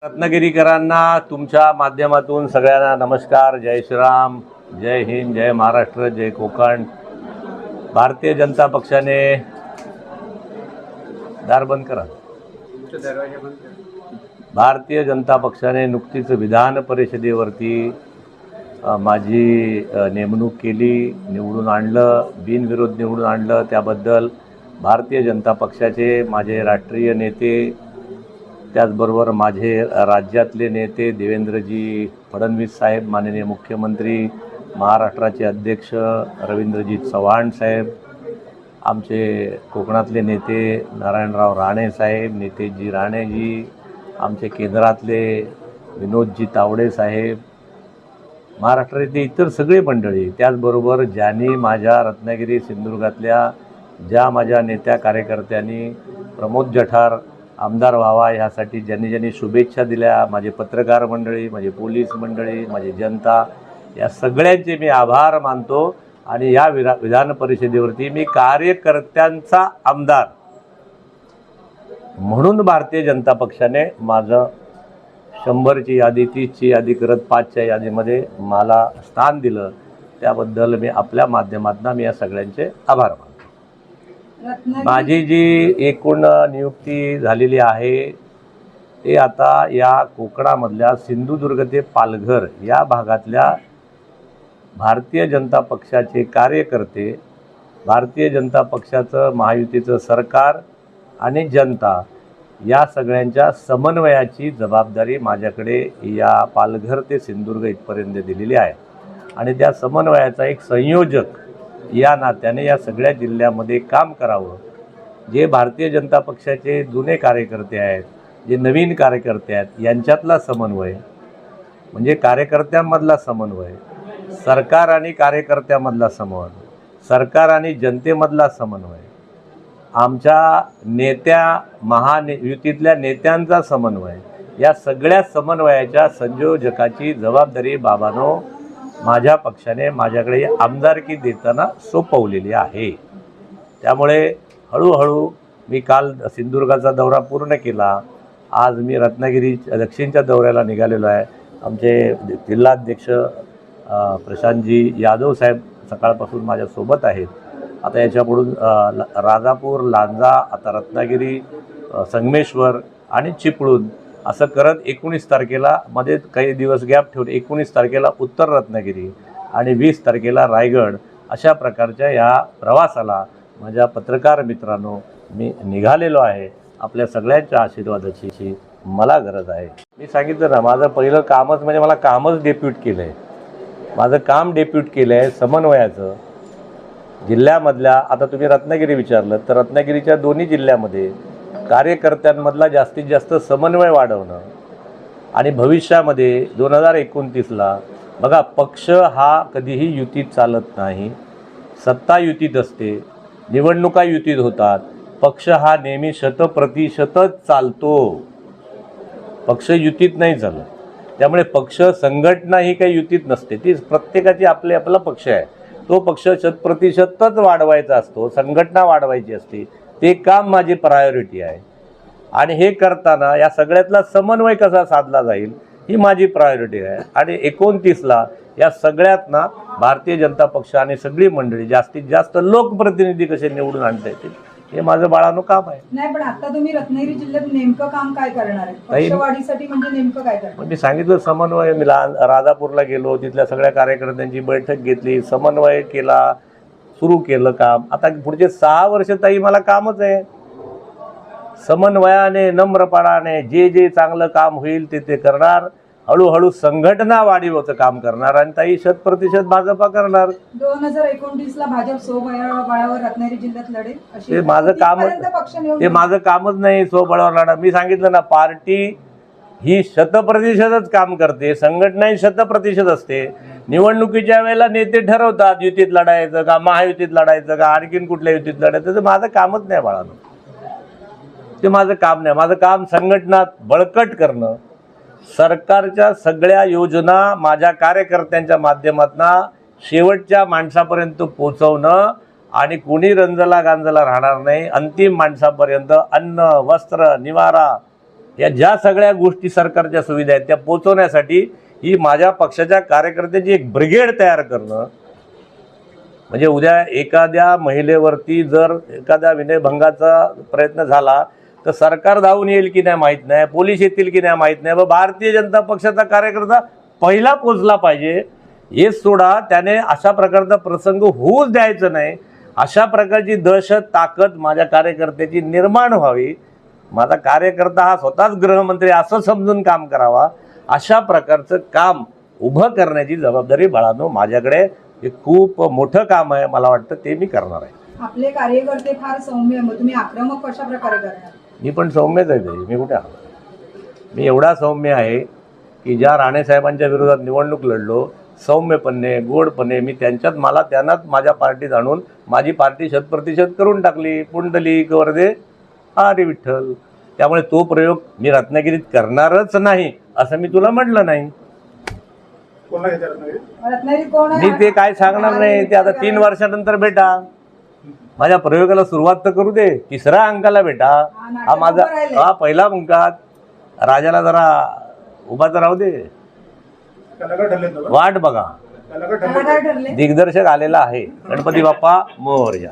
रत्नागिरीकरांना तुमच्या माध्यमातून सगळ्यांना नमस्कार. जय श्रीराम, जय हिंद, जय महाराष्ट्र, जय कोकण. भारतीय जनता पक्षाने दार बंद करा. भारतीय जनता पक्षाने नुकतीच विधान परिषदेवरती माझी नेमणूक केली, निवडून आणलं, बिनविरोध निवडून आणलं. त्याबद्दल भारतीय जनता पक्षाचे माझे राष्ट्रीय नेते, त्याचबरोबर माझे राज्यातले नेते देवेंद्रजी फडणवीस साहेब, माननीय मुख्यमंत्री, महाराष्ट्राचे अध्यक्ष रवींद्रजी चव्हाण साहेब, आमचे कोकणातले नेते नारायणराव राणे साहेब, नितेशजी राणेजी, आमचे केंद्रातले विनोदजी तावडे साहेब, महाराष्ट्रातले इतर सगळे मंडळी, त्याचबरोबर ज्यांनी माझ्या रत्नागिरी सिंधुदुर्गातल्या ज्या माझ्या नेत्या कार्यकर्त्यांनी प्रमोद जठार आमदार व्हावा ह्यासाठी ज्यांनी शुभेच्छा दिल्या, माझे पत्रकार मंडळी, माझे पोलीस मंडळी, माझी जनता, या सगळ्यांचे मी आभार मानतो. आणि या विधान परिषदेवरती मी कार्यकर्त्यांचा आमदार म्हणून भारतीय जनता पक्षाने माझं 100ची यादी, 30ची यादी करत 5च्या यादीमध्ये मला स्थान दिलं. त्याबद्दल मी आपल्या माध्यमातून मी या सगळ्यांचे आभार मानतो. माझी जी एकूण नियुक्ती झालेली आहे ते आता या कोकणामधल्या सिंधुदुर्ग ते पालघर या भागातल्या भारतीय जनता पक्षाचे कार्यकर्ते, भारतीय जनता पक्षाचं महायुतीचं सरकार आणि जनता या सगळ्यांच्या समन्वयाची जबाबदारी माझ्याकडे या पालघर ते सिंधुदुर्ग इथपर्यंत दिलेली आहे. आणि त्या समन्वयाचा एक संयोजक या नात्याने या सगळ्या जिल्ह्यामध्ये काम करावं. जे भारतीय जनता पक्षाचे जुने कार्यकर्ते आहेत, जे नवीन कार्यकर्ते आहेत, यांच्यातला समन्वय म्हणजे कार्यकर्त्यांमधला समन्वय, सरकार आणि कार्यकर्त्यामधला समन्वय, सरकार आणि जनतेमधला समन्वय, आमच्या नेत्या महायुतीतल्या नेत्यांचा समन्वय, या सगळ्या समन्वयाच्या संयोजकाची जबाबदारी बाबांनो माझ्या पक्षाने माझ्याकडे आमदारकी देताना सोपवलेली आहे. त्यामुळे हळूहळू मी काल सिंधुदुर्गाचा दौरा पूर्ण केला. आज मी रत्नागिरी दक्षिणच्या दौऱ्याला निघालेलो आहे. आमचे जिल्हाध्यक्ष प्रशांतजी यादव साहेब सकाळपासून माझ्यासोबत आहेत. आता याच्यापुढून राजापूर, लांजा, आता रत्नागिरी, संगमेश्वर आणि चिपळूण असं करत 19 तारखेला मध्ये काही दिवस गॅप ठेवून 19 तारखेला उत्तर रत्नागिरी आणि 20 तारखेला रायगड, अशा प्रकारच्या या प्रवासाला माझ्या पत्रकार मित्रांनो मी निघालेलो आहे. आपल्या सगळ्यांच्या आशीर्वादाची मला गरज आहे. मी सांगितलं ना, माझं पहिलं कामच म्हणजे मला कामच डेप्यूट केलं आहे. माझं काम डेप्यूट केलं आहे समन्वयाचं जिल्ह्यामधल्या. आता तुम्ही रत्नागिरी विचारलं तर रत्नागिरीच्या दोन्ही जिल्ह्यामध्ये कार्यकर्त्यांमधला जास्तीत जास्त समन्वय वाढवणं. आणि भविष्यामध्ये 2029ला बघा, पक्ष हा कधीही युतीत चालत नाही, सत्ता युतीत असते, निवडणुका युतीत होतात. पक्ष हा नेहमी 100% चालतो, पक्ष युतीत नाही चालत. त्यामुळे पक्ष संघटना ही काही युतीत नसते, ती प्रत्येकाची आपला पक्ष आहे. तो पक्ष 100%च वाढवायचा असतो, संघटना वाढवायची असते. ते काम माझी प्रायोरिटी आहे. आणि हे करताना या सगळ्यातला समन्वय कसा साधला जाईल ही माझी प्रायोरिटी आहे. आणि 29ला या सगळ्यातना भारतीय जनता पक्ष आणि सगळी मंडळी जास्तीत जास्त लोकप्रतिनिधी कसे निवडून आणता येतील हे माझं बाळानो काम आहे. नाही, पण आता तुम्ही रत्नागिरी जिल्ह्यात नेमकं काम काय करणार आहे? पक्षवाढीसाठी म्हणजे नेमकं काय करणार? मी सांगितलं समन्वय. मी राजापूरला गेलो, तिथल्या सगळ्या कार्यकर्त्यांची बैठक घेतली, समन्वय केला, सुरू केलं काम. आता पुढचे 6 वर्ष ताई मला कामच आहे. समन्वयाने, नम्रपणाने जे चांगलं काम होईल ते करणार. हळूहळू संघटना वाढीवचं काम करणार आणि ताई 100% भाजपा करणार. 2029ला भाजप स्वबळावर रत्नागिरी जिल्ह्यात लढेल ते माझं कामच नाही स्वबळावर लढा. मी सांगितलं ना, पार्टी ही 100%च काम करते, संघटना ही 100% असते. निवडणुकीच्या वेळेला नेते ठरवतात युतीत लढायचं का, महायुतीत लढायचं का, आणखीन कुठल्या युतीत लढायचं. ते माझं कामच नाही बाळानं, ते माझं काम नाही. माझं काम संघटना बळकट करणं, सरकारच्या सगळ्या योजना माझ्या कार्यकर्त्यांच्या माध्यमातून शेवटच्या माणसापर्यंत पोहोचवणं आणि कोणी रंजला गांजला राहणार नाही. अंतिम माणसापर्यंत अन्न, वस्त्र, निवारा या ज्या सगळ्या गोष्टी सरकारच्या सुविधा आहेत त्या पोचवण्यासाठी ही माझ्या पक्षाच्या कार्यकर्त्यांची एक ब्रिगेड तयार करणं, म्हणजे उद्या एखाद्या महिलेवरती जर एखाद्या विनयभंगाचा प्रयत्न झाला तर सरकार धावून येईल की नाही माहीत नाही, पोलीस येतील की नाही माहीत नाही, भारतीय जनता पक्षाचा कार्यकर्ता पहिला पोचला पाहिजे. हे सोडा, त्याने अशा प्रकारचा प्रसंग होऊच द्यायचं नाही. अशा प्रकारची दहशत ताकद माझ्या कार्यकर्त्याची निर्माण व्हावी. माझा कार्यकर्ता हा स्वतःच गृहमंत्री असं समजून काम करावा. अशा प्रकारचं काम उभं करण्याची जबाबदारी बाळांनो माझ्याकडे हे खूप मोठं काम आहे. मला वाटतं ते मी करणार आहे. आपले कार्यकर्ते फार सौम्य, मग तुम्ही आक्रमक कशा प्रकारे करणार? मी पण सौम्यच आहे. मी कुठे आहे? मी एवढा सौम्य आहे की ज्या राणेसाहेबांच्या विरोधात निवडणूक लढलो, सौम्यपणे गोडपणे मी त्यांनाच माझ्या पार्टीत आणून माझी पार्टी शतप्रतिशत करून टाकली. पुंडलिक वरदे हरी विठ्ठल. त्यामुळे तो प्रयोग मी रत्नागिरीत करणारच नाही असं मी तुला म्हटलं नाही. रत्नागिरी कोण आहे? मी ते काय सांगणार नाही. ते आता 3 वर्षानंतर भेटा. माझ्या प्रयोगाला सुरुवात तर करू दे. 3ऱ्या अंकाला भेटा. हा माझा पहिला अंकात. राजाला जरा उभा तर राहू दे. वाट बघा. कलाकार ठरले. दिग्दर्शक आलेला आहे. गणपती बाप्पा मोरया.